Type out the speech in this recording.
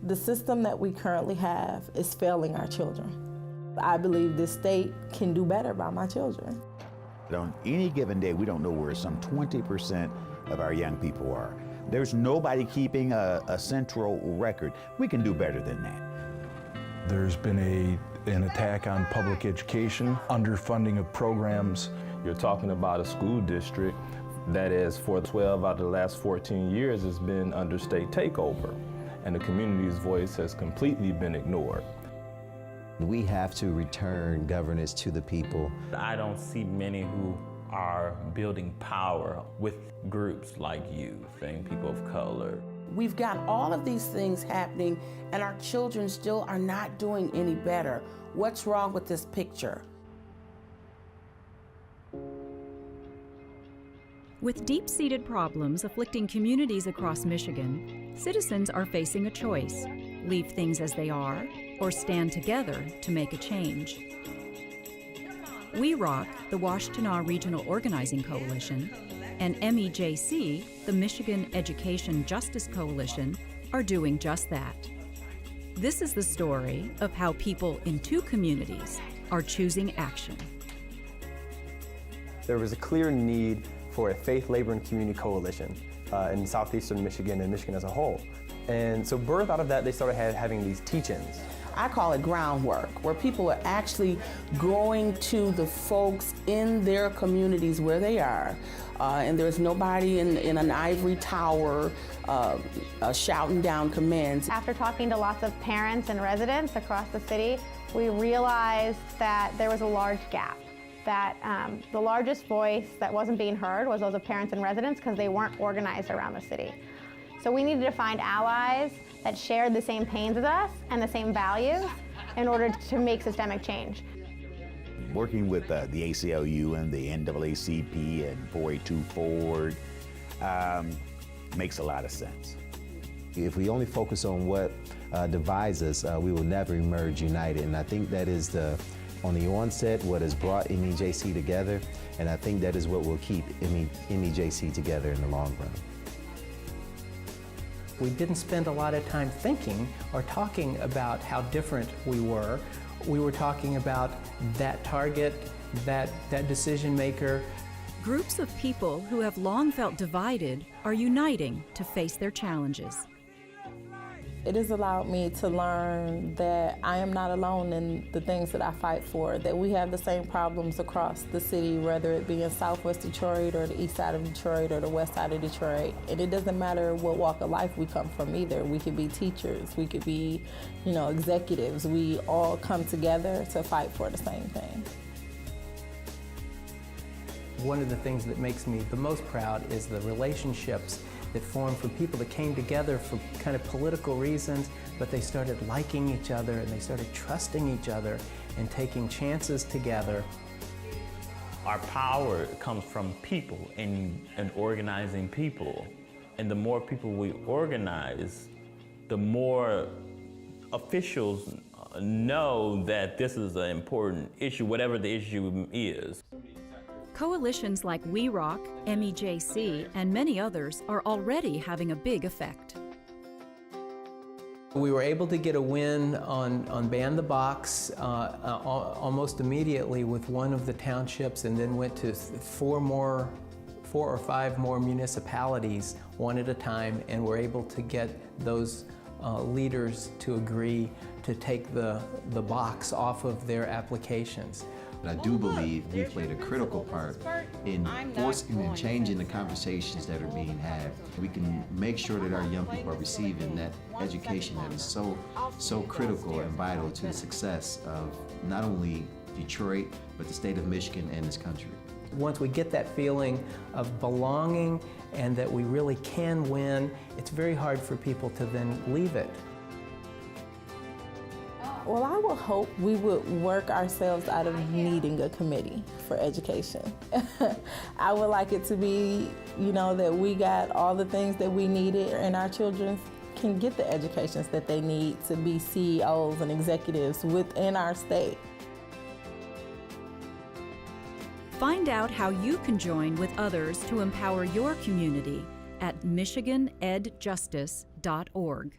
The system that we currently have is failing our children. I believe this state can do better by my children. On any given day, we don't know where some 20% of our young people are. There's nobody keeping a central record. We can do better than that. There's been an attack on public education, underfunding of programs. You're talking about a school district that is, for 12 out of the last 14 years, has been under state takeover, and the community's voice has completely been ignored. We have to return governance to the people. I don't see many who are building power with groups like youth and people of color. We've got all of these things happening and our children still are not doing any better. What's wrong with this picture? With deep-seated problems afflicting communities across Michigan, citizens are facing a choice: leave things as they are, or stand together to make a change. We Rock, the Washtenaw Regional Organizing Coalition, and MEJC, the Michigan Education Justice Coalition, are doing just that. This is the story of how people in two communities are choosing action. There was a clear need for a faith, labor, and community coalition in southeastern Michigan and Michigan as a whole. And so birth out of that, they started having these teach-ins. I call it groundwork, where people are actually going to the folks in their communities where they are, and there's nobody in an ivory tower shouting down commands. After talking to lots of parents and residents across the city, we realized that there was a large gap, that the largest voice that wasn't being heard was those of parents and residents because they weren't organized around the city. So we needed to find allies that shared the same pains as us and the same values in order to make systemic change. Working with the ACLU and the NAACP and 482 Forward makes a lot of sense. If we only focus on what divides us, we will never emerge united. And I think that is on the onset, what has brought MEJC together, and I think that is what will keep MEJC together in the long run. We didn't spend a lot of time thinking or talking about how different we were. We were talking about that target, that decision maker. Groups of people who have long felt divided are uniting to face their challenges. It has allowed me to learn that I am not alone in the things that I fight for, that we have the same problems across the city, whether it be in Southwest Detroit or the east side of Detroit or the west side of Detroit. And it doesn't matter what walk of life we come from either. We could be teachers, we could be, executives. We all come together to fight for the same thing. One of the things that makes me the most proud is the relationships that formed from people that came together for kind of political reasons, but they started liking each other and they started trusting each other and taking chances together. Our power comes from people and organizing people. And the more people we organize, the more officials know that this is an important issue, whatever the issue is. Coalitions like We Rock, MEJC, and many others are already having a big effect. We were able to get a win on Ban the Box almost immediately with one of the townships, and then went to four or five more municipalities one at a time, and were able to get those leaders to agree to take the box off of their applications. But I do believe we played a critical part in forcing and changing the conversations that are being had. We can make sure that our young people are receiving that education that is so critical and vital to the success of not only Detroit, but the state of Michigan and this country. Once we get that feeling of belonging and that we really can win, it's very hard for people to then leave it. Well, I would hope we would work ourselves out of needing a committee for education. I would like it to be, that we got all the things that we needed and our children can get the educations that they need to be CEOs and executives within our state. Find out how you can join with others to empower your community at MichiganEdJustice.org.